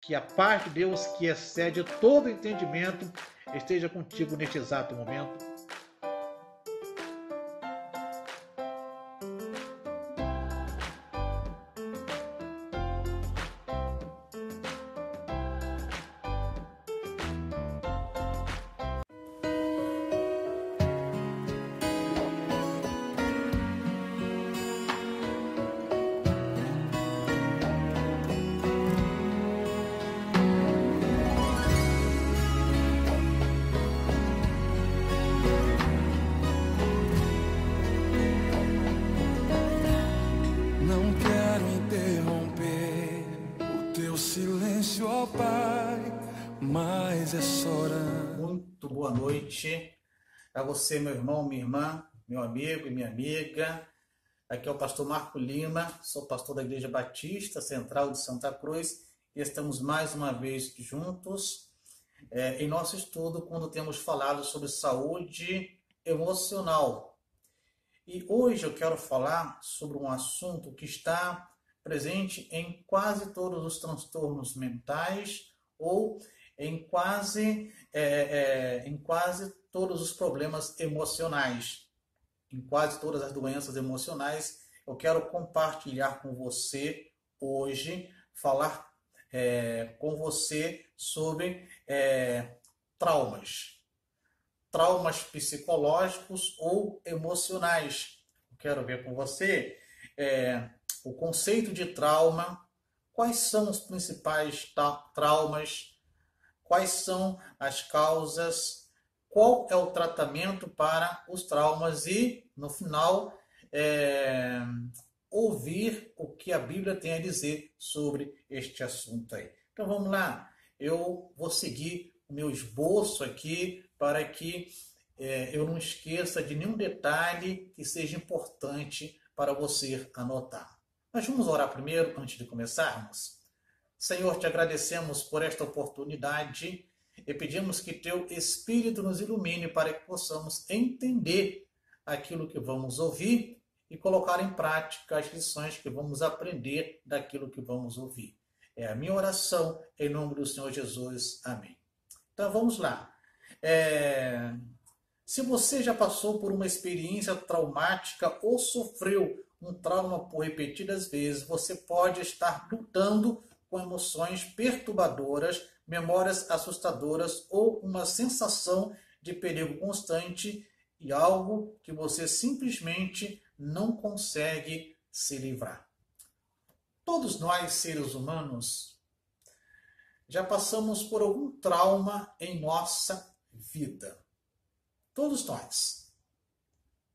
Que a paz de Deus, que excede todo entendimento, esteja contigo neste exato momento. Não quero interromper o teu silêncio, ó Pai, mas é chorando. Muito boa noite a você, meu irmão, minha irmã, meu amigo e minha amiga. Aqui é o pastor Marco Lima, sou pastor da Igreja Batista Central de Santa Cruz e estamos mais uma vez juntos em nosso estudo quando temos falado sobre saúde emocional. E hoje eu quero falar sobre um assunto que está presente em quase todos os transtornos mentais ou em quase todos os problemas emocionais, em quase todas as doenças emocionais. Eu quero compartilhar com você hoje, falar com você sobre traumas psicológicos ou emocionais. Eu quero ver com você o conceito de trauma, quais são os principais traumas, quais são as causas, qual é o tratamento para os traumas e, no final, ouvir o que a Bíblia tem a dizer sobre este assunto aí. Então vamos lá, eu vou seguir o meu esboço aqui para que eu não esqueça de nenhum detalhe que seja importante para você anotar. Mas vamos orar primeiro, antes de começarmos? Senhor, te agradecemos por esta oportunidade e pedimos que teu Espírito nos ilumine para que possamos entender aquilo que vamos ouvir e colocar em prática as lições que vamos aprender daquilo que vamos ouvir. É a minha oração, em nome do Senhor Jesus. Amém. Então vamos lá. Se você já passou por uma experiência traumática ou sofreu um trauma por repetidas vezes, você pode estar lutando com emoções perturbadoras, memórias assustadoras ou uma sensação de perigo constante e algo que você simplesmente não consegue se livrar. Todos nós, seres humanos, já passamos por algum trauma em nossa vida. Todos nós.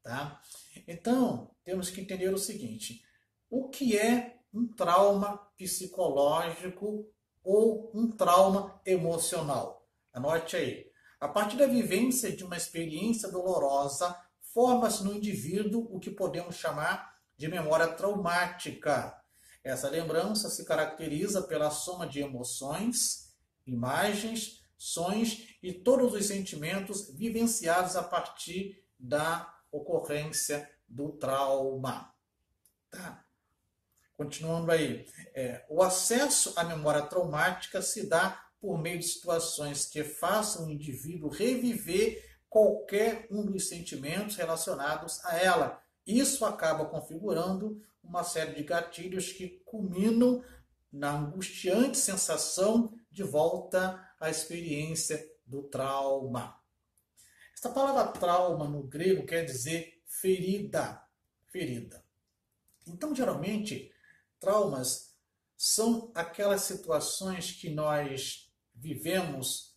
Tá? Então, temos que entender o seguinte: o que é um trauma psicológico ou um trauma emocional? Anote aí. A partir da vivência de uma experiência dolorosa, forma-se no indivíduo o que podemos chamar de memória traumática. Essa lembrança se caracteriza pela soma de emoções, imagens, sons e todos os sentimentos vivenciados a partir da ocorrência do trauma. Tá? Continuando aí, o acesso à memória traumática se dá por meio de situações que façam o indivíduo reviver qualquer um dos sentimentos relacionados a ela. Isso acaba configurando uma série de gatilhos que culminam na angustiante sensação de volta à experiência do trauma. Esta palavra trauma no grego quer dizer ferida. Ferida. Então, geralmente, traumas são aquelas situações que nós vivemos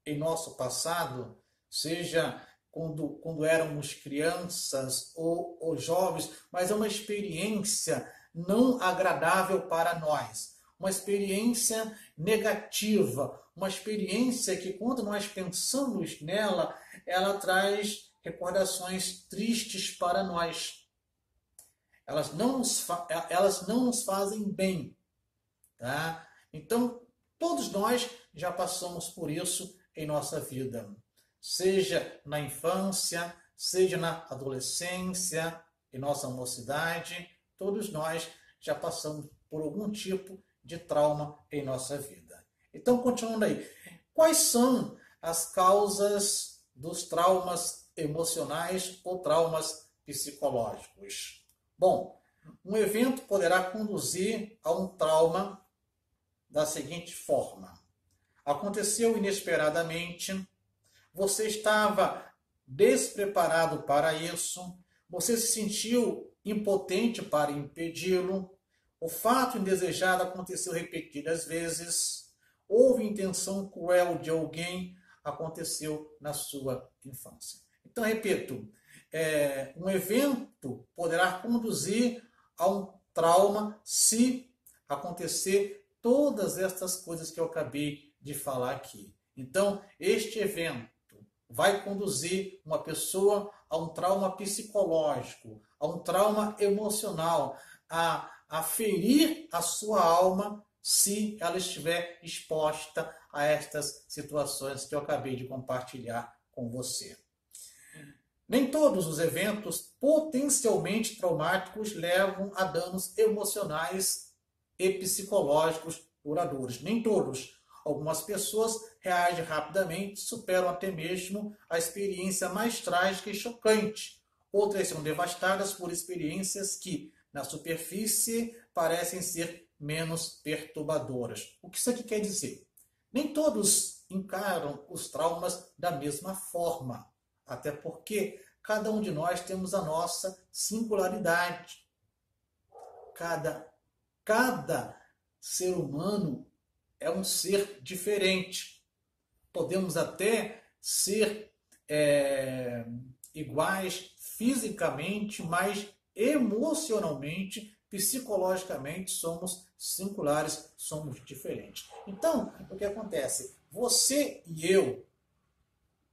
em nosso passado, seja quando éramos crianças ou jovens, mas é uma experiência não agradável para nós. Uma experiência negativa, uma experiência que, quando nós pensamos nela, ela traz recordações tristes para nós. Elas não nos fazem bem. Tá? Então, todos nós já passamos por isso em nossa vida. Seja na infância, seja na adolescência, em nossa mocidade, todos nós já passamos por algum tipo de trauma em nossa vida. Então, continuando aí, quais são as causas dos traumas emocionais ou traumas psicológicos? Bom, um evento poderá conduzir a um trauma da seguinte forma: aconteceu inesperadamente, você estava despreparado para isso, você se sentiu impotente para impedi-lo, o fato indesejado aconteceu repetidas vezes, houve intenção cruel de alguém, aconteceu na sua infância. Então, repito, um evento poderá conduzir a um trauma se acontecer todas estas coisas que eu acabei de falar aqui. Então, este evento vai conduzir uma pessoa a um trauma psicológico, a um trauma emocional, a ferir a sua alma se ela estiver exposta a estas situações que eu acabei de compartilhar com você. Nem todos os eventos potencialmente traumáticos levam a danos emocionais e psicológicos duradouros. Nem todos. Algumas pessoas reagem rapidamente, superam até mesmo a experiência mais trágica e chocante. Outras são devastadas por experiências que, na superfície, parecem ser menos perturbadoras. O que isso aqui quer dizer? Nem todos encaram os traumas da mesma forma, até porque cada um de nós temos a nossa singularidade. Cada ser humano é um ser diferente. Podemos até ser iguais fisicamente, mas emocionalmente, psicologicamente, somos singulares, somos diferentes. Então, o que acontece? Você e eu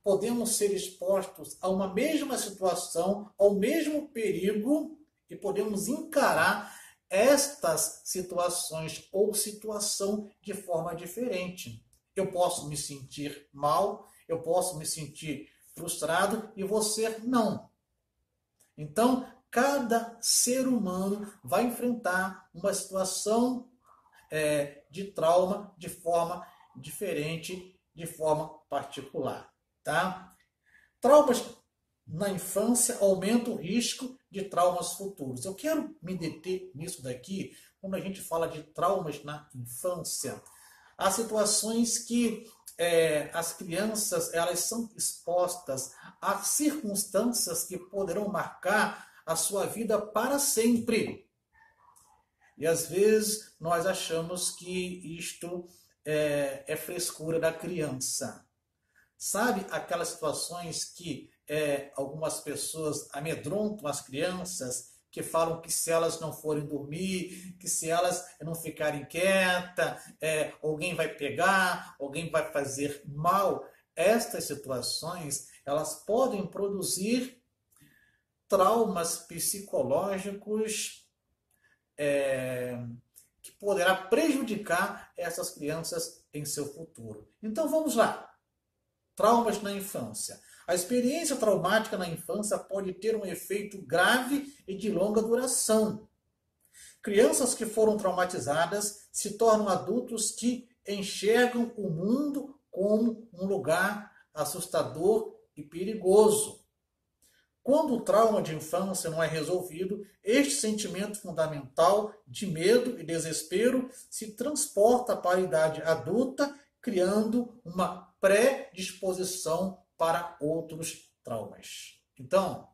podemos ser expostos a uma mesma situação, ao mesmo perigo, e podemos encarar estas situações ou situação de forma diferente. Eu posso me sentir mal, eu posso me sentir frustrado e você não. Então, cada ser humano vai enfrentar uma situação de trauma de forma diferente, de forma particular. Tá? Traumas na infância aumentam o risco de traumas futuros. Eu quero me deter nisso daqui, quando a gente fala de traumas na infância. Há situações que as crianças elas são expostas a circunstâncias que poderão marcar a sua vida para sempre. E às vezes nós achamos que isto é frescura da criança. Sabe aquelas situações que algumas pessoas amedrontam as crianças, que falam que se elas não forem dormir, que se elas não ficarem quietas, alguém vai pegar, alguém vai fazer mal. Estas situações, elas podem produzir traumas psicológicos que poderá prejudicar essas crianças em seu futuro. Então vamos lá. Traumas na infância. A experiência traumática na infância pode ter um efeito grave e de longa duração. Crianças que foram traumatizadas se tornam adultos que enxergam o mundo como um lugar assustador e perigoso. Quando o trauma de infância não é resolvido, este sentimento fundamental de medo e desespero se transporta para a idade adulta, criando uma predisposição para outros traumas. Então,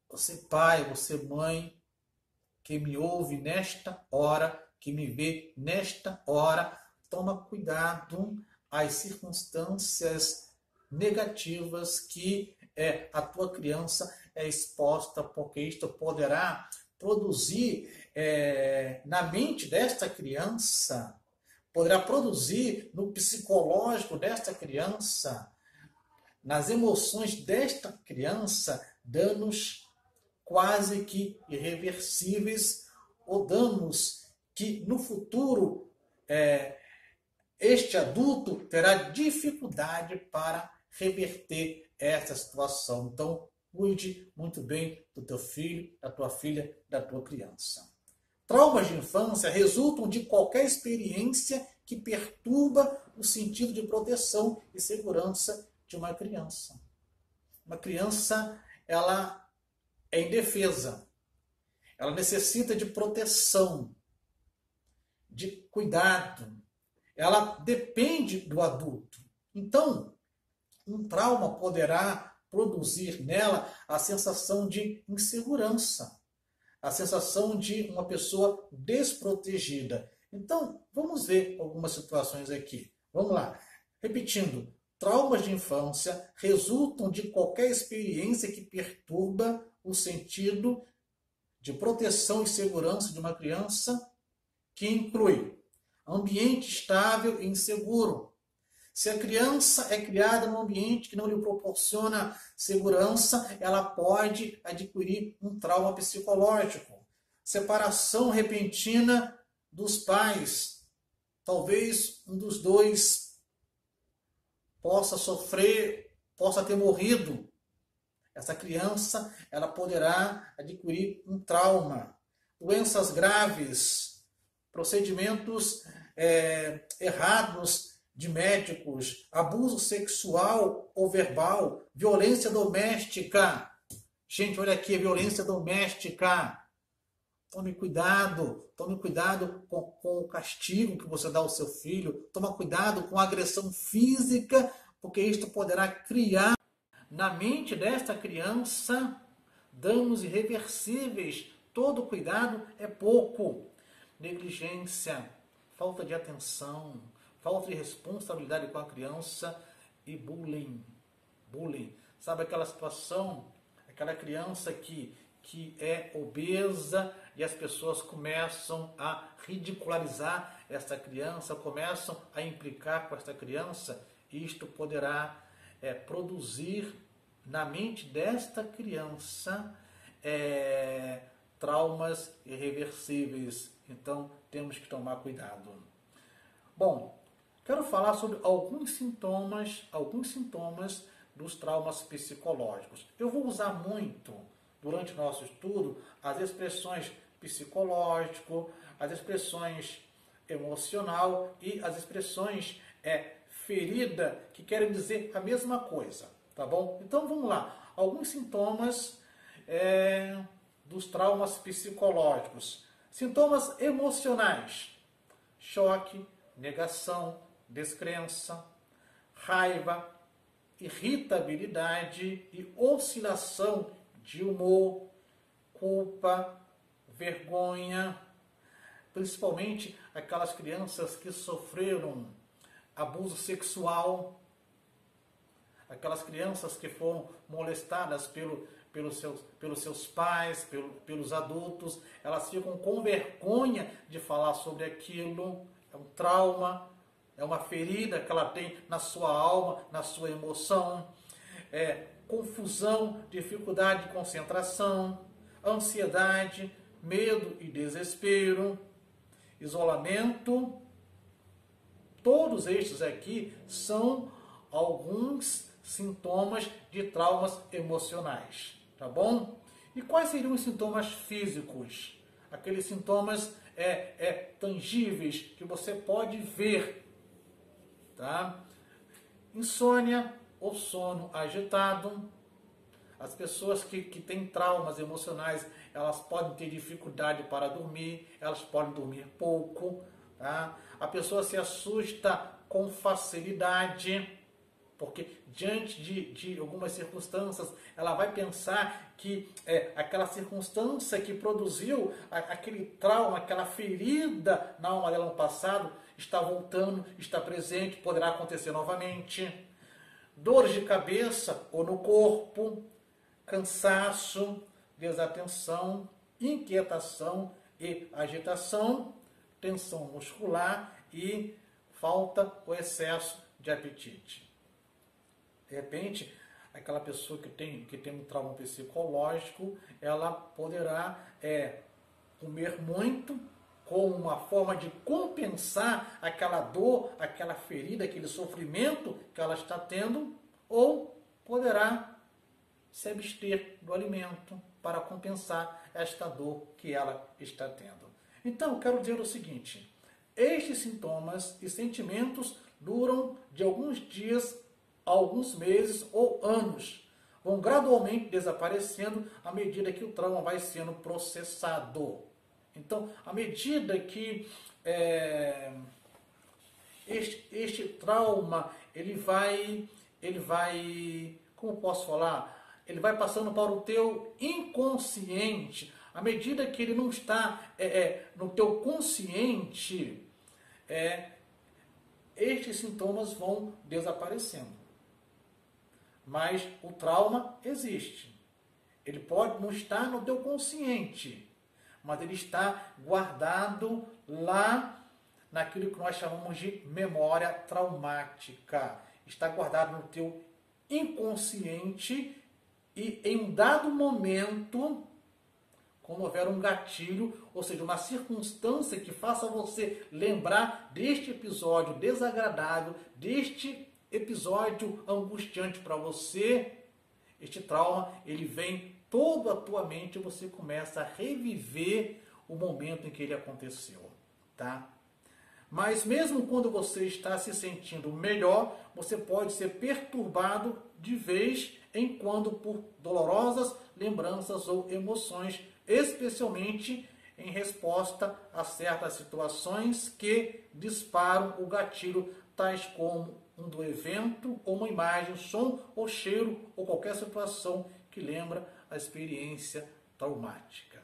você pai, você mãe, que me ouve nesta hora, que me vê nesta hora, toma cuidado às circunstâncias negativas que a tua criança é exposta, porque isto poderá produzir na mente desta criança, poderá produzir no psicológico desta criança, nas emoções desta criança, danos quase que irreversíveis ou danos que no futuro este adulto terá dificuldade para reverter essa situação. Então, cuide muito bem do teu filho, da tua filha, da tua criança. Traumas de infância resultam de qualquer experiência que perturba o sentido de proteção e segurança de uma criança. Uma criança, ela é indefesa. Ela necessita de proteção, de cuidado. Ela depende do adulto. Então, um trauma poderá produzir nela a sensação de insegurança, a sensação de uma pessoa desprotegida. Então, vamos ver algumas situações aqui. Vamos lá. Repetindo, traumas de infância resultam de qualquer experiência que perturba o sentido de proteção e segurança de uma criança, que inclui ambiente estável e inseguro. Se a criança é criada num ambiente que não lhe proporciona segurança, ela pode adquirir um trauma psicológico. Separação repentina dos pais. Talvez um dos dois possa sofrer, possa ter morrido. Essa criança, ela poderá adquirir um trauma. Doenças graves, procedimentos errados de médicos, abuso sexual ou verbal, violência doméstica. Gente, olha aqui, violência doméstica. Tome cuidado com o castigo que você dá ao seu filho. Toma cuidado com a agressão física, porque isto poderá criar na mente desta criança danos irreversíveis. Todo cuidado é pouco. Negligência, falta de atenção, falta de responsabilidade com a criança e bullying. Bullying. Sabe aquela situação, aquela criança que é obesa e as pessoas começam a ridicularizar essa criança, começam a implicar com essa criança, e isto poderá produzir na mente desta criança traumas irreversíveis. Então, temos que tomar cuidado. Bom, quero falar sobre alguns sintomas dos traumas psicológicos. Eu vou usar muito, durante o nosso estudo, as expressões psicológico, as expressões emocional e as expressões ferida, que querem dizer a mesma coisa, tá bom? Então, vamos lá. Alguns sintomas dos traumas psicológicos. Sintomas emocionais: choque, negação, descrença, raiva, irritabilidade e oscilação de humor, culpa, vergonha, principalmente aquelas crianças que sofreram abuso sexual, aquelas crianças que foram molestadas pelos seus pais, pelos adultos, elas ficam com vergonha de falar sobre aquilo. É um trauma, é uma ferida que ela tem na sua alma, na sua emoção. Confusão, dificuldade de concentração, ansiedade, medo e desespero, isolamento. Todos estes aqui são alguns sintomas de traumas emocionais, tá bom? E quais seriam os sintomas físicos? Aqueles sintomas tangíveis que você pode ver, tá? Insônia ou sono agitado. As pessoas que têm traumas emocionais, elas podem ter dificuldade para dormir, elas podem dormir pouco, tá? A pessoa se assusta com facilidade, porque diante de algumas circunstâncias, ela vai pensar que aquela circunstância que produziu aquele trauma, aquela ferida na alma dela no passado, está voltando, está presente, poderá acontecer novamente. Dores de cabeça ou no corpo, cansaço, desatenção, inquietação e agitação, tensão muscular e falta ou excesso de apetite. De repente, aquela pessoa que tem um trauma psicológico, ela poderá comer muito como uma forma de compensar aquela dor, aquela ferida, aquele sofrimento que ela está tendo, ou poderá se abster do alimento para compensar esta dor que ela está tendo. Então, eu quero dizer o seguinte: estes sintomas e sentimentos duram de alguns dias, alguns meses ou anos. Vão gradualmente desaparecendo à medida que o trauma vai sendo processado. Então, à medida que este trauma, ele vai, como posso falar? Ele vai passando para o teu inconsciente. À medida que ele não está no teu consciente, estes sintomas vão desaparecendo. Mas o trauma existe. Ele pode não estar no teu consciente, mas ele está guardado lá naquilo que nós chamamos de memória traumática. Está guardado no teu inconsciente e em um dado momento, quando houver um gatilho, ou seja, uma circunstância que faça você lembrar deste episódio desagradável, deste episódio angustiante para você, este trauma, ele vem toda a tua mente e você começa a reviver o momento em que ele aconteceu, tá? Mas mesmo quando você está se sentindo melhor, você pode ser perturbado de vez em quando por dolorosas lembranças ou emoções, especialmente em resposta a certas situações que disparam o gatilho, tais como um do evento, ou uma imagem, som ou cheiro, ou qualquer situação que lembra a experiência traumática.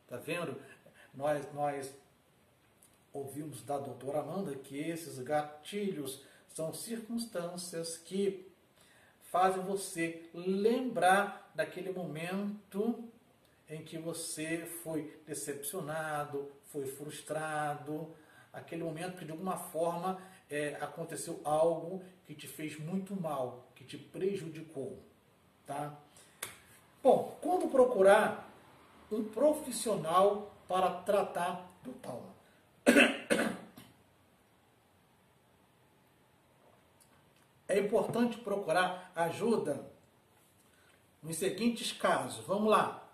Tá vendo? Nós ouvimos da doutora Amanda que esses gatilhos são circunstâncias que fazem você lembrar daquele momento em que você foi decepcionado, foi frustrado, aquele momento que de alguma forma aconteceu algo que te fez muito mal, que te prejudicou, tá? Bom, quando procurar um profissional para tratar do trauma? É importante procurar ajuda nos seguintes casos. Vamos lá.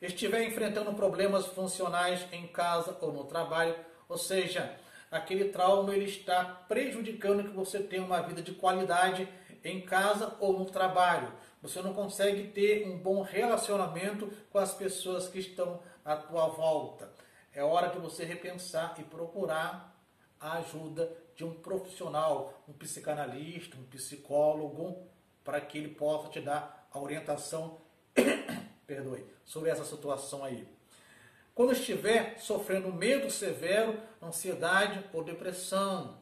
Estiver enfrentando problemas funcionais em casa ou no trabalho, ou seja, aquele trauma ele está prejudicando que você tenha uma vida de qualidade em casa ou no trabalho. Você não consegue ter um bom relacionamento com as pessoas que estão à tua volta. É hora de você repensar e procurar a ajuda de um profissional, um psicanalista, um psicólogo, para que ele possa te dar a orientação sobre essa situação aí. Quando estiver sofrendo medo severo, ansiedade ou depressão.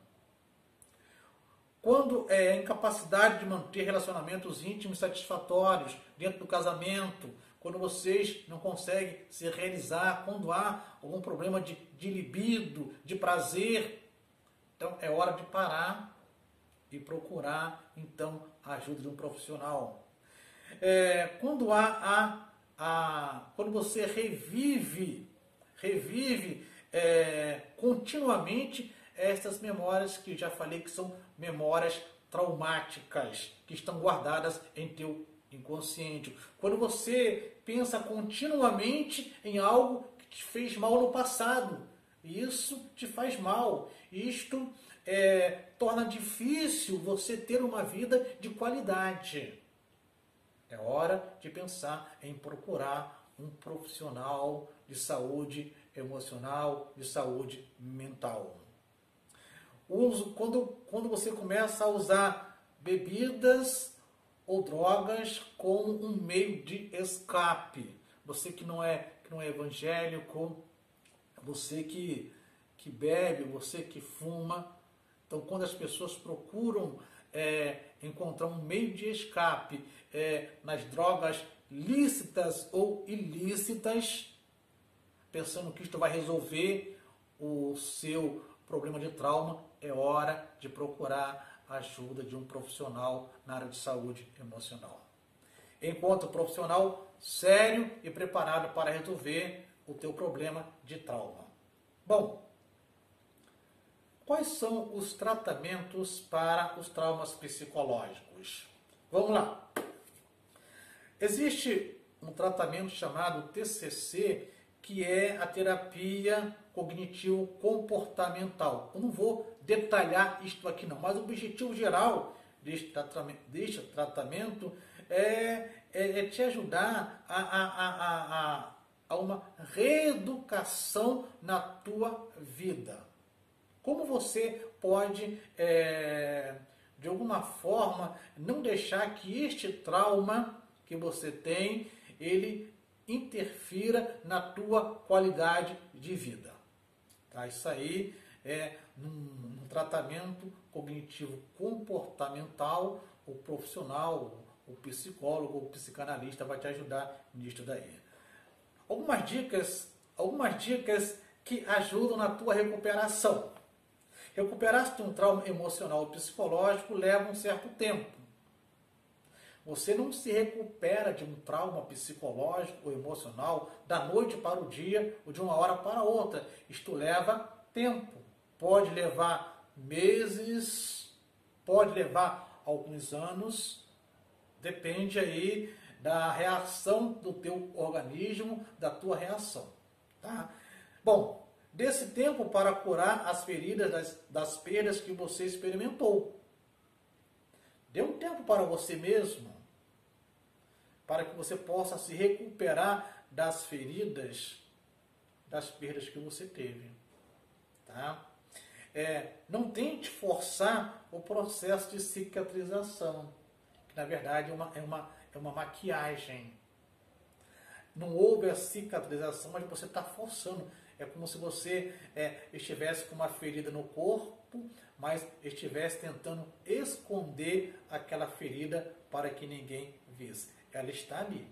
Quando é incapacidade de manter relacionamentos íntimos satisfatórios dentro do casamento, quando vocês não conseguem se realizar, quando há algum problema de libido, de prazer, então é hora de parar e procurar então a ajuda de um profissional. Quando quando você revive continuamente essas memórias que já falei que são memórias traumáticas, que estão guardadas em teu inconsciente. Quando você pensa continuamente em algo que te fez mal no passado, isso te faz mal. Isto torna difícil você ter uma vida de qualidade. É hora de pensar em procurar um profissional de saúde emocional, de saúde mental. Quando você começa a usar bebidas ou drogas como um meio de escape. Você que não é evangélico, você que bebe, você que fuma. Então, quando as pessoas procuram encontrar um meio de escape nas drogas lícitas ou ilícitas, pensando que isto vai resolver o seu problema de trauma, é hora de procurar a ajuda de um profissional na área de saúde emocional. Encontre um profissional sério e preparado para resolver o teu problema de trauma. Bom, quais são os tratamentos para os traumas psicológicos? Vamos lá. Existe um tratamento chamado TCC, que é a terapia cognitivo comportamental. Eu não vou detalhar isto aqui não, mas o objetivo geral deste tratamento é te ajudar a uma reeducação na tua vida. Como você pode, de alguma forma, não deixar que este trauma que você tem, ele interfira na tua qualidade de vida. Tá? Isso aí é num tratamento cognitivo comportamental, o profissional, o psicólogo, o psicanalista vai te ajudar nisso daí. Algumas dicas que ajudam na tua recuperação. Recuperar-se de um trauma emocional ou psicológico leva um certo tempo. Você não se recupera de um trauma psicológico ou emocional da noite para o dia ou de uma hora para outra. Isto leva tempo. Pode levar meses, pode levar alguns anos. Depende aí da reação do teu organismo, da tua reação. Tá? Bom, desse tempo para curar as feridas das perdas que você experimentou. Dê um tempo para você mesmo, para que você possa se recuperar das feridas, das perdas que você teve. Tá? Não tente forçar o processo de cicatrização, que na verdade é uma maquiagem. Não houve a cicatrização, mas você está forçando. É como se você estivesse com uma ferida no corpo, mas estivesse tentando esconder aquela ferida para que ninguém visse. Ela está ali.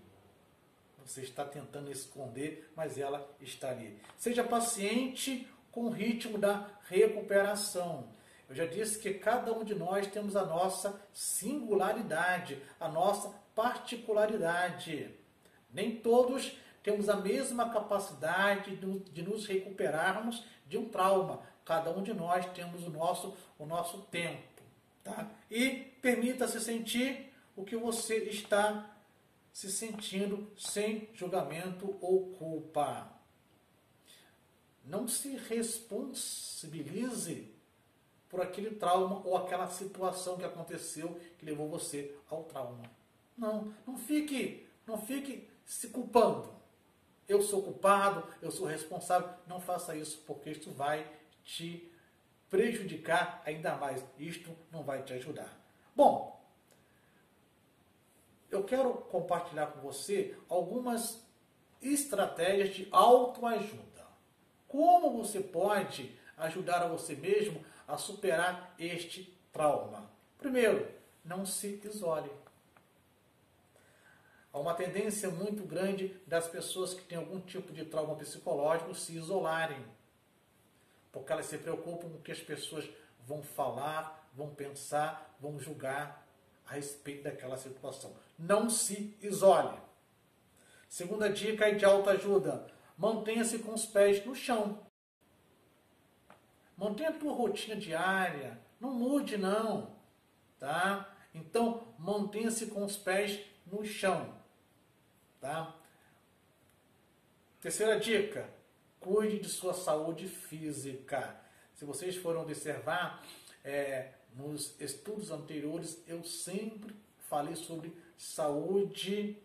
Você está tentando esconder, mas ela está ali. Seja paciente com o ritmo da recuperação. Eu já disse que cada um de nós temos a nossa singularidade, a nossa particularidade. Nem todos temos a mesma capacidade de nos recuperarmos de um trauma. Cada um de nós temos o nosso tempo. Tá? E permita-se sentir o que você está se sentindo sem julgamento ou culpa. Não se responsabilize por aquele trauma ou aquela situação que aconteceu que levou você ao trauma. Não fique se culpando. Eu sou culpado, eu sou responsável. Não faça isso, porque isso vai te prejudicar ainda mais. Isto não vai te ajudar. Bom, eu quero compartilhar com você algumas estratégias de autoajuda. Como você pode ajudar a você mesmo a superar este trauma? Primeiro, não se isole. Há uma tendência muito grande das pessoas que têm algum tipo de trauma psicológico se isolarem, porque elas se preocupam com o que as pessoas vão falar, vão pensar, vão julgar a respeito daquela situação. Não se isole. Segunda dica de autoajuda: mantenha-se com os pés no chão. Mantenha a tua rotina diária, não mude não, tá? Então, mantenha-se com os pés no chão, tá? Terceira dica: cuide de sua saúde física. Se vocês foram observar, nos estudos anteriores, eu sempre falei sobre saúde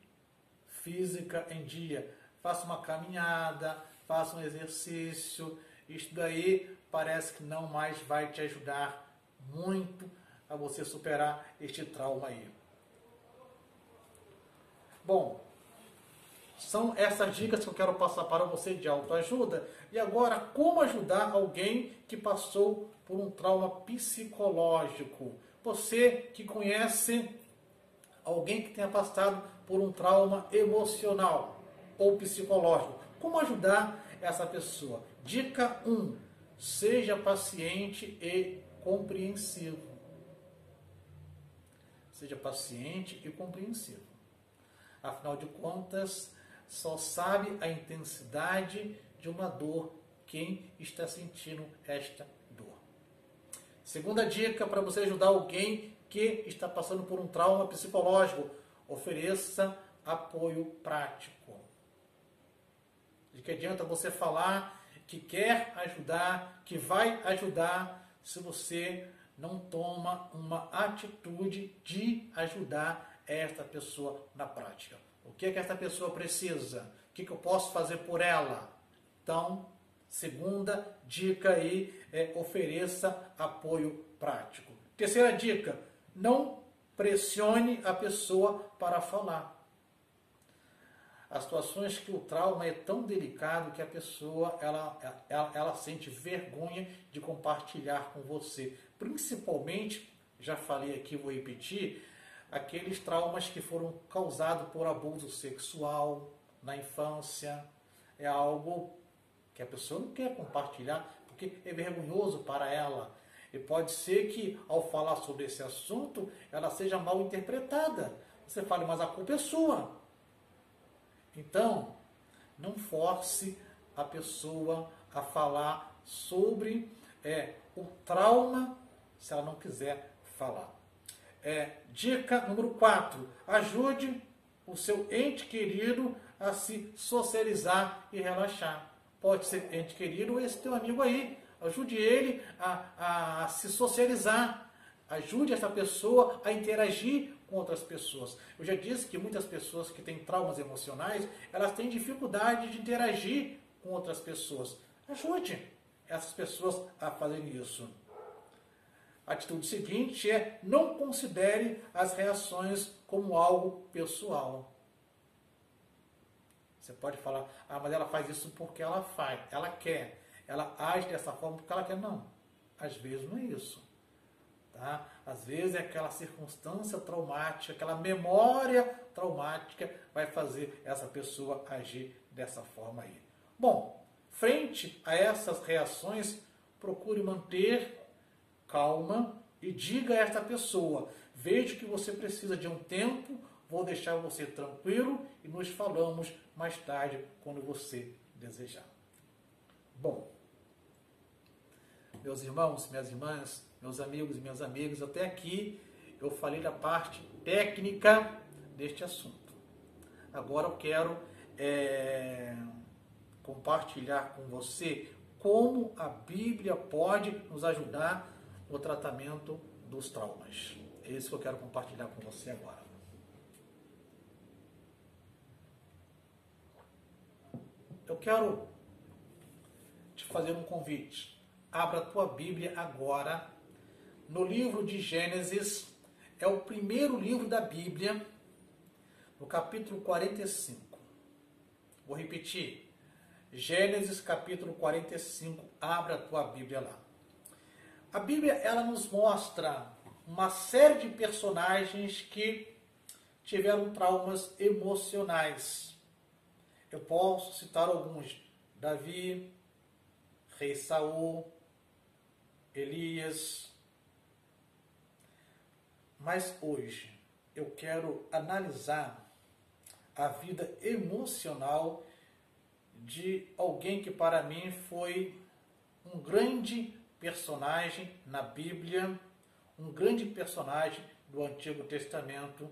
física em dia. Faça uma caminhada, faça um exercício. Isso daí parece que não mais vai te ajudar muito a você superar este trauma aí. Bom, são essas dicas que eu quero passar para você de autoajuda. E agora, como ajudar alguém que passou por um trauma psicológico? Você que conhece alguém que tenha passado por um trauma emocional ou psicológico, como ajudar essa pessoa? Dica 1. Seja paciente e compreensivo. Seja paciente e compreensivo. Afinal de contas, só sabe a intensidade de uma dor quem está sentindo esta dor. Segunda dica para você ajudar alguém que está passando por um trauma psicológico: ofereça apoio prático. De que adianta você falar que quer ajudar, que vai ajudar, se você não toma uma atitude de ajudar esta pessoa na prática. O que é que esta pessoa precisa? O que eu posso fazer por ela? Então, segunda dica aí é ofereça apoio prático. Terceira dica, não pressione a pessoa para falar. As situações que o trauma é tão delicado que a pessoa ela sente vergonha de compartilhar com você. Principalmente, já falei aqui, vou repetir, aqueles traumas que foram causados por abuso sexual na infância. É algo que a pessoa não quer compartilhar porque é vergonhoso para ela. E pode ser que, ao falar sobre esse assunto, ela seja mal interpretada. Você fala, mas a culpa é sua. Então, não force a pessoa a falar sobre o trauma se ela não quiser falar. Dica número 4. Ajude o seu ente querido a se socializar e relaxar. Pode ser ente querido ou esse teu amigo aí. Ajude ele a se socializar. Ajude essa pessoa a interagir com outras pessoas. Eu já disse que muitas pessoas que têm traumas emocionais, elas têm dificuldade de interagir com outras pessoas. Ajude essas pessoas a fazerem isso. A atitude seguinte é não considere as reações como algo pessoal. Você pode falar, mas ela faz isso porque ela quer. Ela age dessa forma porque ela quer. Não, às vezes não é isso. Tá? Às vezes é aquela circunstância traumática, aquela memória traumática vai fazer essa pessoa agir dessa forma aí. Bom, frente a essas reações, procure manter calma e diga a esta pessoa, vejo que você precisa de um tempo, vou deixar você tranquilo e nos falamos mais tarde quando você desejar. Bom, meus irmãos, minhas irmãs, meus amigos e minhas amigas, até aqui eu falei da parte técnica deste assunto. Agora eu quero compartilhar com você como a Bíblia pode nos ajudar no tratamento dos traumas. É isso que eu quero compartilhar com você agora. Eu quero te fazer um convite. Abra a tua Bíblia agora no livro de Gênesis, é o primeiro livro da Bíblia, no capítulo 45. Vou repetir. Gênesis, capítulo 45. Abra a tua Bíblia lá. A Bíblia, ela nos mostra uma série de personagens que tiveram traumas emocionais. Eu posso citar alguns. Davi, rei Saul, Elias. Mas hoje eu quero analisar a vida emocional de alguém que para mim foi um grande personagem na Bíblia, um grande personagem do Antigo Testamento.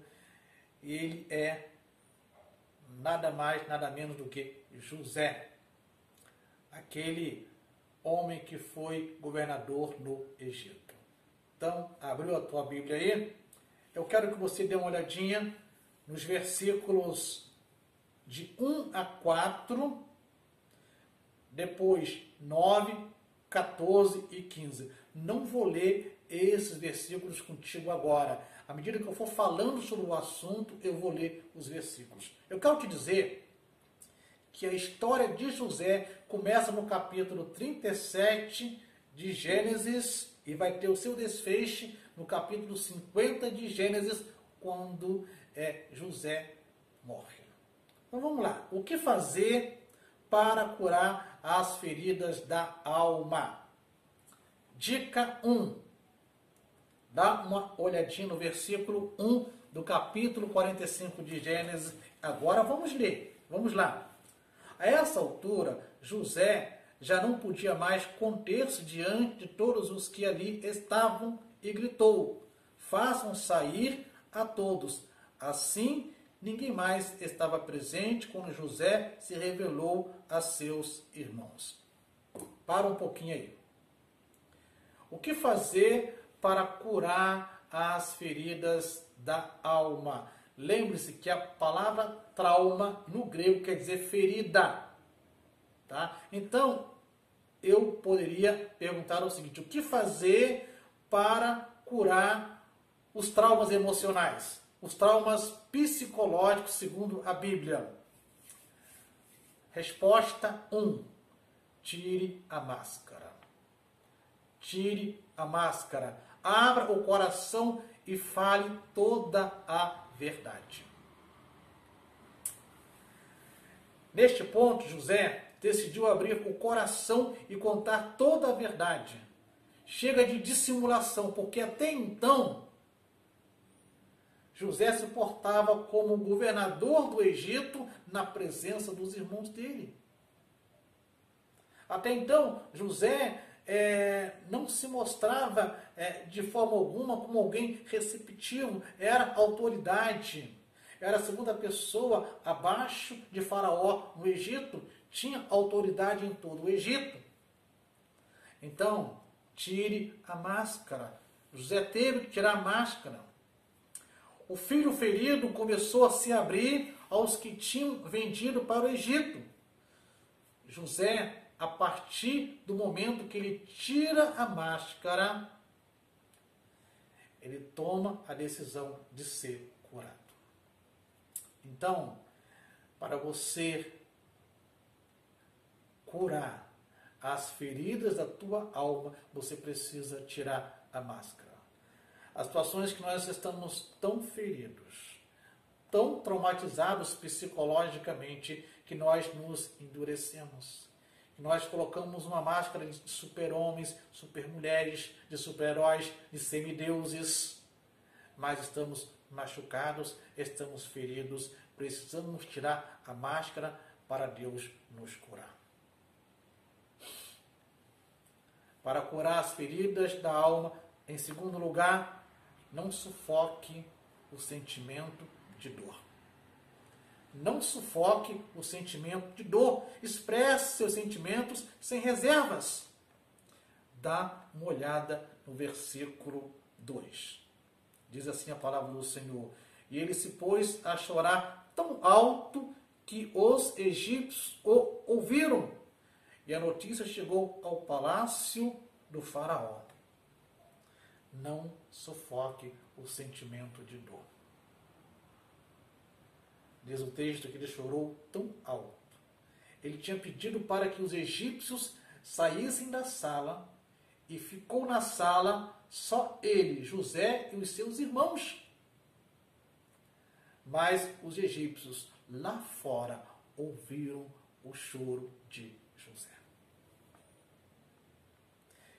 E ele é nada mais, nada menos do que José, aquele homem que foi governador no Egito. Então, abriu a tua Bíblia aí? Eu quero que você dê uma olhadinha nos versículos de 1 a 4, depois 9, 14 e 15. Não vou ler esses versículos contigo agora. À medida que eu for falando sobre o assunto, eu vou ler os versículos. Eu quero te dizer que a história de José começa no capítulo 37 de Gênesis e vai ter o seu desfecho no capítulo 50 de Gênesis, quando José morre. Então vamos lá. O que fazer para curar as feridas da alma? Dica 1. Dá uma olhadinha no versículo 1 do capítulo 45 de Gênesis. Agora vamos ler. Vamos lá. A essa altura, José já não podia mais conter-se diante de todos os que ali estavam e gritou: façam sair a todos. Assim, ninguém mais estava presente quando José se revelou a seus irmãos. para um pouquinho aí. O que fazer para curar as feridas da alma? Lembre-se que a palavra trauma no grego quer dizer ferida. Tá? Então, eu poderia perguntar o seguinte: o que fazer para curar os traumas emocionais? Os traumas psicológicos segundo a Bíblia? Resposta 1. Tire a máscara. Tire a máscara. Abra o coração e fale toda a verdade. Neste ponto, José decidiu abrir o coração e contar toda a verdade. Chega de dissimulação, porque até então José se portava como governador do Egito na presença dos irmãos dele. Até então, José não se mostrava de forma alguma como alguém receptivo, era autoridade. Era a segunda pessoa abaixo de Faraó no Egito, tinha autoridade em todo o Egito. Então, tire a máscara. José teve que tirar a máscara. O filho ferido começou a se abrir aos que tinham vendido para o Egito. José, a partir do momento que ele tira a máscara, ele toma a decisão de ser curado. Então, para você curar as feridas da tua alma, você precisa tirar a máscara. As situações que nós estamos tão feridos, tão traumatizados psicologicamente, que nós nos endurecemos. Que nós colocamos uma máscara de super-homens, super-mulheres, de super-heróis, de semideuses, mas estamos machucados, estamos feridos, precisamos tirar a máscara para Deus nos curar. Para curar as feridas da alma, em segundo lugar, não sufoque o sentimento de dor. Não sufoque o sentimento de dor. Expresse seus sentimentos sem reservas. Dá uma olhada no versículo 2. Diz assim a palavra do Senhor: e ele se pôs a chorar tão alto que os egípcios o ouviram. E a notícia chegou ao palácio do faraó. Não sufoque o sentimento de dor. Diz o texto que ele chorou tão alto. Ele tinha pedido para que os egípcios saíssem da sala e ficou na sala só ele, José e os seus irmãos. Mas os egípcios lá fora ouviram o choro de José.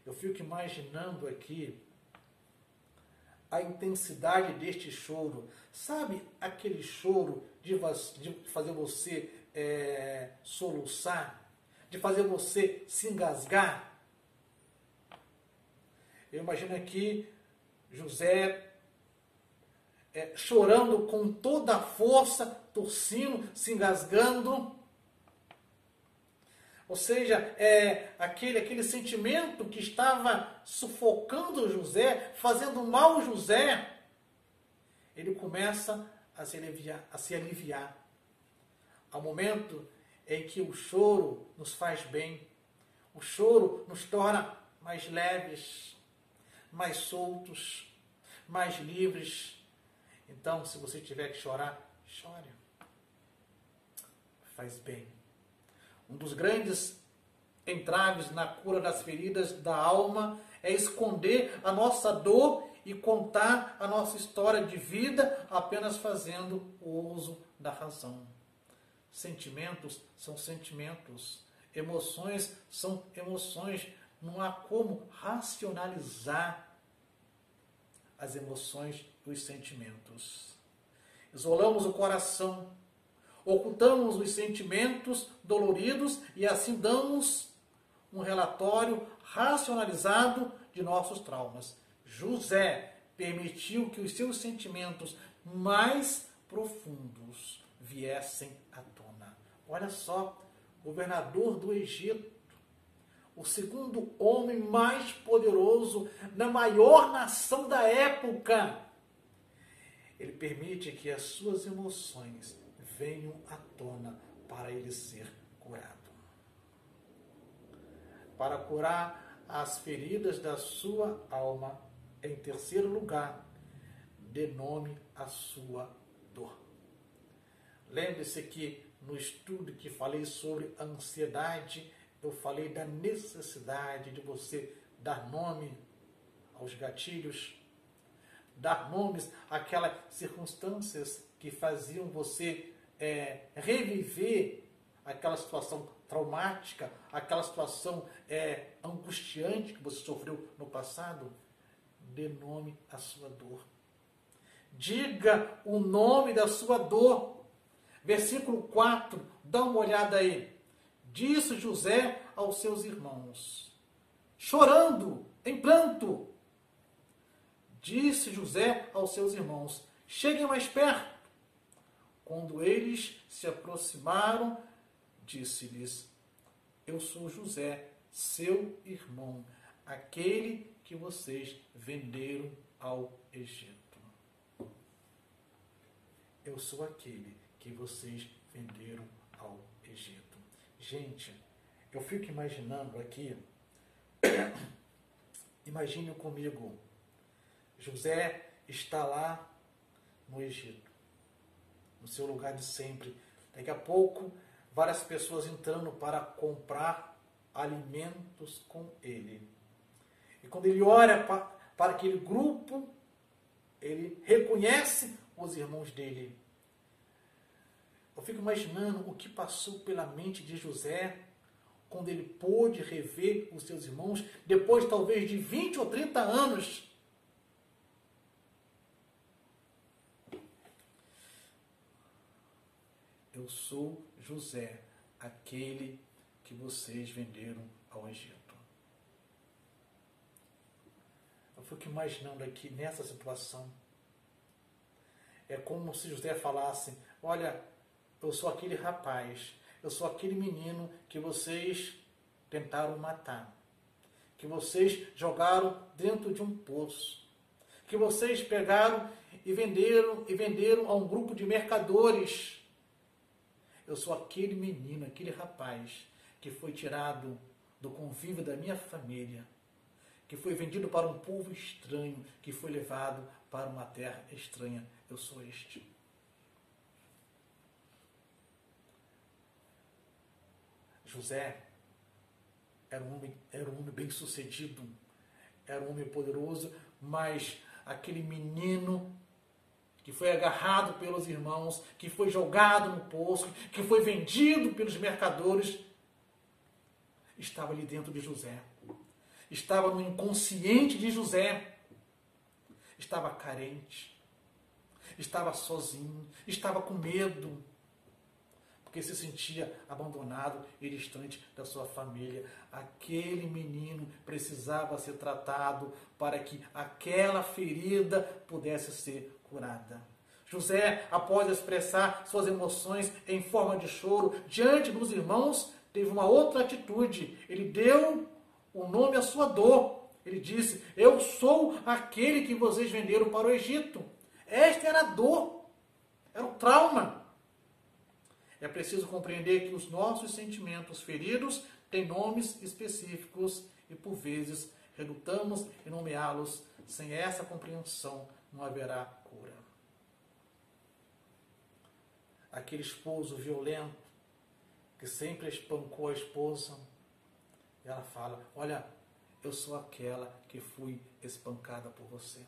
Eu fico imaginando aqui a intensidade deste choro. Sabe aquele choro de fazer você soluçar? De fazer você se engasgar? Eu imagino aqui José chorando com toda a força, tossindo, se engasgando. Ou seja, aquele sentimento que estava sufocando José, fazendo mal a José, ele começa a se aliviar. Ao momento em que o choro nos faz bem, o choro nos torna mais leves, mais soltos, mais livres. Então, se você tiver que chorar, chore. Faz bem. Um dos grandes entraves na cura das feridas da alma é esconder a nossa dor e contar a nossa história de vida apenas fazendo o uso da razão. Sentimentos são sentimentos. Emoções são emoções. Não há como racionalizar as emoções e os sentimentos. Isolamos o coração, ocultamos os sentimentos doloridos e assim damos um relatório racionalizado de nossos traumas. José permitiu que os seus sentimentos mais profundos viessem à tona. Olha só, governador do Egito, o segundo homem mais poderoso na maior nação da época. Ele permite que as suas emoções venham à tona para ele ser curado. Para curar as feridas da sua alma, em terceiro lugar, dê nome à sua dor. Lembre-se que no estudo que falei sobre a ansiedade, eu falei da necessidade de você dar nome aos gatilhos, dar nomes àquelas circunstâncias que faziam você reviver aquela situação traumática, aquela situação angustiante que você sofreu no passado. Dê nome à sua dor. Diga o nome da sua dor. Versículo 4, dá uma olhada aí. Disse José aos seus irmãos, chorando, em pranto. Disse José aos seus irmãos, cheguem mais perto. Quando eles se aproximaram, disse-lhes, eu sou José, seu irmão, aquele que vocês venderam ao Egito. Eu sou aquele que vocês venderam ao Egito. Gente, eu fico imaginando aqui, imagine comigo, José está lá no Egito, no seu lugar de sempre. Daqui a pouco, várias pessoas entrando para comprar alimentos com ele. E quando ele olha para aquele grupo, ele reconhece os irmãos dele. Eu fico imaginando o que passou pela mente de José quando ele pôde rever os seus irmãos, depois talvez de 20 ou 30 anos. Eu sou José, aquele que vocês venderam ao Egito. Eu fico imaginando aqui nessa situação. É como se José falasse, olha, eu sou aquele rapaz, eu sou aquele menino que vocês tentaram matar, que vocês jogaram dentro de um poço, que vocês pegaram e venderam a um grupo de mercadores. Eu sou aquele menino, aquele rapaz que foi tirado do convívio da minha família, que foi vendido para um povo estranho, que foi levado para uma terra estranha. Eu sou este. José era um homem bem sucedido, era um homem poderoso, mas aquele menino que foi agarrado pelos irmãos, que foi jogado no poço, que foi vendido pelos mercadores, estava ali dentro de José. Estava no inconsciente de José. Estava carente. Estava sozinho. Estava com medo. Porque se sentia abandonado e distante da sua família. Aquele menino precisava ser tratado para que aquela ferida pudesse ser curada. José, após expressar suas emoções em forma de choro diante dos irmãos, teve uma outra atitude. Ele deu o nome à sua dor. Ele disse, eu sou aquele que vocês venderam para o Egito. Esta era a dor, era o trauma. É preciso compreender que os nossos sentimentos feridos têm nomes específicos e, por vezes, relutamos em nomeá-los. Sem essa compreensão, não haverá cura. Aquele esposo violento que sempre espancou a esposa, ela fala, olha, eu sou aquela que fui espancada por você.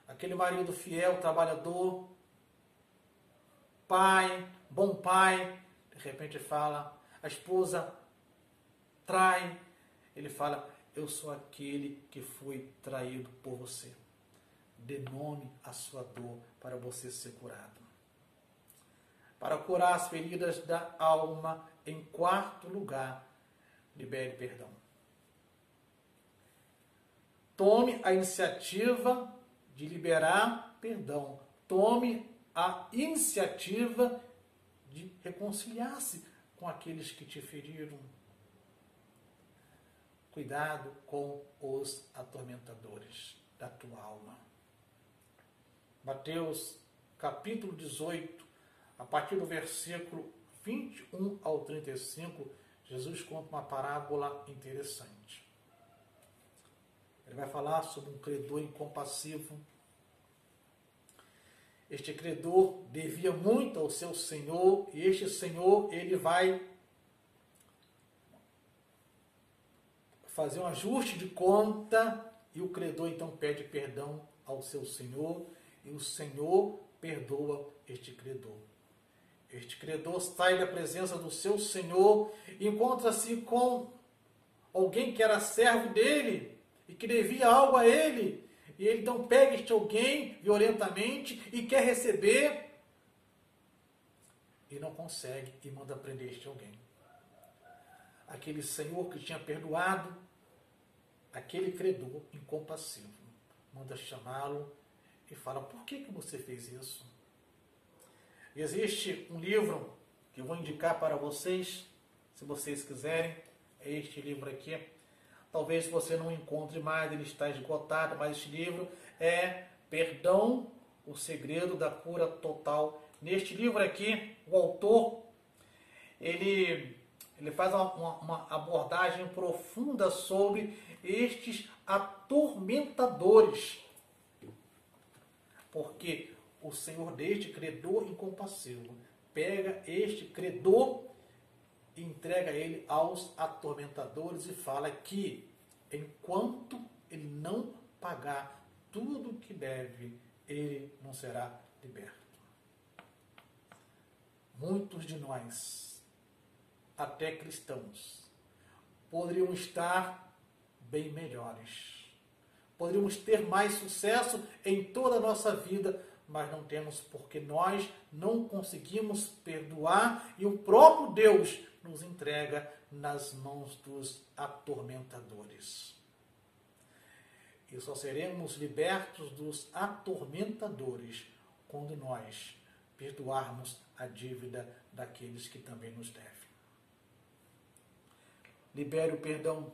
Aquele marido fiel, trabalhador, pai, bom pai, de repente fala, a esposa trai, ele fala, eu sou aquele que fui traído por você. Dê nome à sua dor para você ser curado. Para curar as feridas da alma, em quarto lugar, libere perdão. Tome a iniciativa de liberar perdão. Tome a iniciativa de reconciliar-se com aqueles que te feriram. Cuidado com os atormentadores da tua alma. Mateus capítulo 18, a partir do versículo 21 ao 35, Jesus conta uma parábola interessante. Ele vai falar sobre um credor incompassivo. Este credor devia muito ao seu senhor, e este senhor, ele vai fazer um ajuste de conta, e o credor então pede perdão ao seu senhor, e o senhor perdoa este credor. Este credor sai da presença do seu senhor e encontra-se com alguém que era servo dele e que devia algo a ele. E ele então pega este alguém violentamente e quer receber e não consegue e manda prender este alguém. Aquele senhor que tinha perdoado, aquele credor incompassivo, manda chamá-lo e fala: por que você fez isso? Existe um livro que eu vou indicar para vocês, se vocês quiserem, é este livro aqui. Talvez você não encontre mais, ele está esgotado, mas este livro é Perdão, o Segredo da Cura Total. Neste livro aqui, o autor, ele faz uma abordagem profunda sobre estes atormentadores. Porque o Senhor deste credor incompassivo pega este credor e entrega ele aos atormentadores e fala que enquanto ele não pagar tudo o que deve, ele não será liberto. Muitos de nós, até cristãos, poderiam estar bem melhores. Poderíamos ter mais sucesso em toda a nossa vida, mas não temos porque nós não conseguimos perdoar e o próprio Deus nos entrega nas mãos dos atormentadores. E só seremos libertos dos atormentadores quando nós perdoarmos a dívida daqueles que também nos devem. Libere o perdão.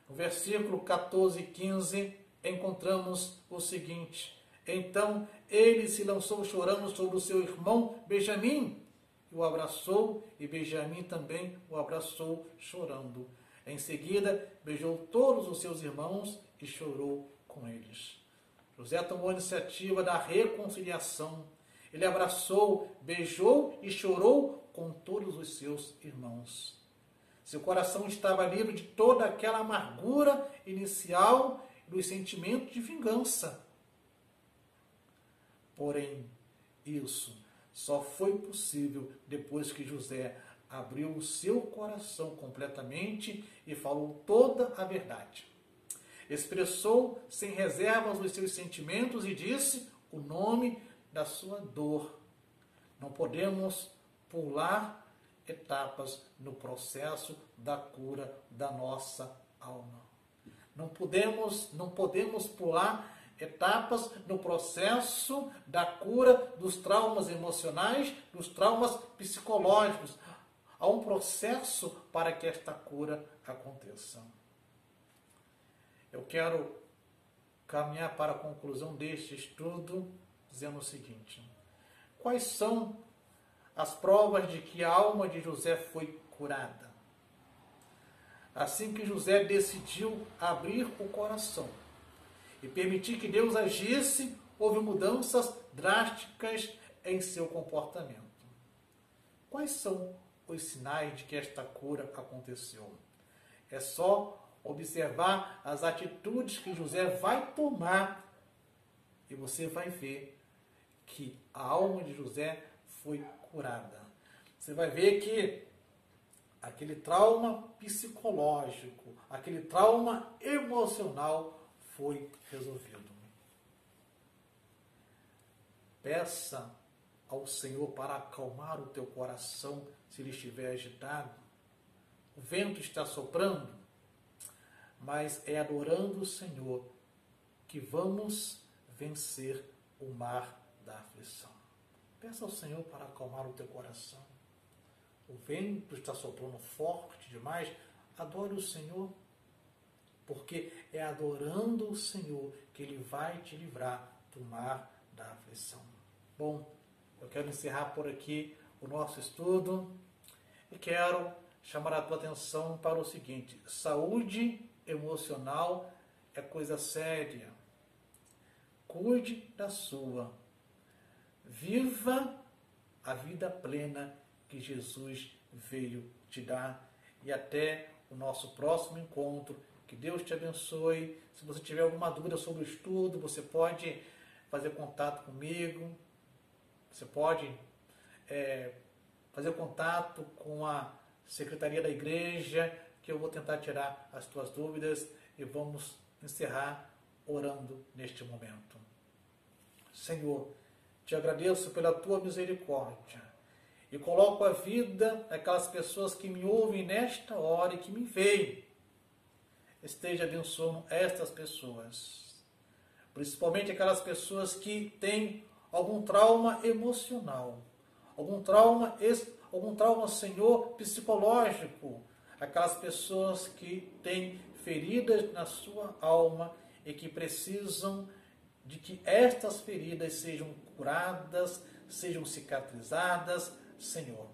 No versículo 14 e 15, encontramos o seguinte: então ele se lançou chorando sobre o seu irmão Benjamim, e o abraçou, e Benjamim também o abraçou chorando. Em seguida, beijou todos os seus irmãos e chorou com eles. José tomou a iniciativa da reconciliação. Ele abraçou, beijou e chorou com todos os seus irmãos. Seu coração estava livre de toda aquela amargura inicial e dos sentimentos de vingança. Porém, isso só foi possível depois que José abriu o seu coração completamente e falou toda a verdade. Expressou sem reservas os seus sentimentos e disse o nome da sua dor. Não podemos pular etapas no processo da cura da nossa alma. Não podemos pular etapas no processo da cura dos traumas emocionais, dos traumas psicológicos. Há um processo para que esta cura aconteça. Eu quero caminhar para a conclusão deste estudo dizendo o seguinte: quais são as provas de que a alma de José foi curada? Assim que José decidiu abrir o coração e permitir que Deus agisse, houve mudanças drásticas em seu comportamento. Quais são os sinais de que esta cura aconteceu? É só observar as atitudes que José vai tomar e você vai ver que a alma de José foi curada. Você vai ver que aquele trauma psicológico, aquele trauma emocional foi resolvido. Peça ao Senhor para acalmar o teu coração se ele estiver agitado. O vento está soprando, mas é adorando o Senhor que vamos vencer o mar da aflição. Peça ao Senhor para acalmar o teu coração. O vento está soprando forte demais, Adore o Senhor, porque é adorando o Senhor que Ele vai te livrar do mar da aflição. Bom, eu quero encerrar por aqui o nosso estudo e quero chamar a tua atenção para o seguinte: saúde emocional é coisa séria. Cuide da sua. Viva a vida plena que Jesus veio te dar. E até o nosso próximo encontro. Que Deus te abençoe. Se você tiver alguma dúvida sobre o estudo, você pode fazer contato comigo. Você pode fazer contato com a Secretaria da Igreja, que eu vou tentar tirar as tuas dúvidas e vamos encerrar orando neste momento. Senhor, te agradeço pela tua misericórdia e coloco a vida daquelas pessoas que me ouvem nesta hora e que me veem. Esteja abençoando estas pessoas, principalmente aquelas pessoas que têm algum trauma emocional, algum trauma, Senhor, psicológico, aquelas pessoas que têm feridas na sua alma e que precisam de que estas feridas sejam curadas, sejam cicatrizadas. Senhor,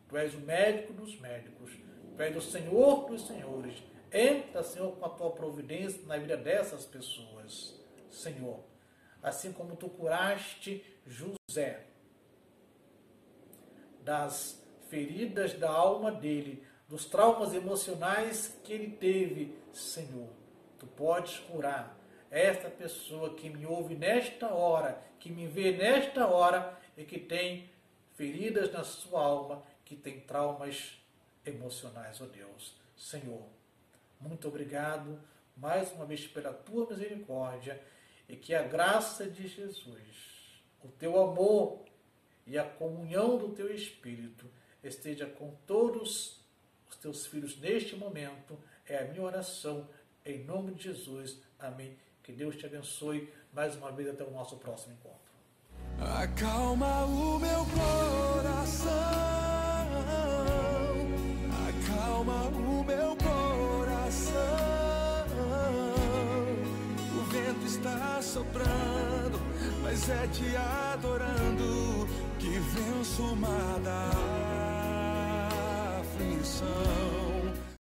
Tu és o médico dos médicos, Tu és o Senhor dos senhores. Entra, Senhor, com a Tua providência na vida dessas pessoas. Senhor, assim como Tu curaste José das feridas da alma dele, dos traumas emocionais que ele teve, Senhor, Tu podes curar esta pessoa que me ouve nesta hora, que me vê nesta hora e que tem feridas na sua alma, que tem traumas emocionais, ó Deus. Senhor, muito obrigado mais uma vez pela Tua misericórdia e que a graça de Jesus, o Teu amor e a comunhão do Teu Espírito esteja com todos os Teus filhos neste momento. É a minha oração, em nome de Jesus. Amém. Que Deus te abençoe mais uma vez. Até o nosso próximo encontro. Acalma o meu coração, acalma o meu coração. O vento está soprando, mas é te adorando que venço o mar da aflição.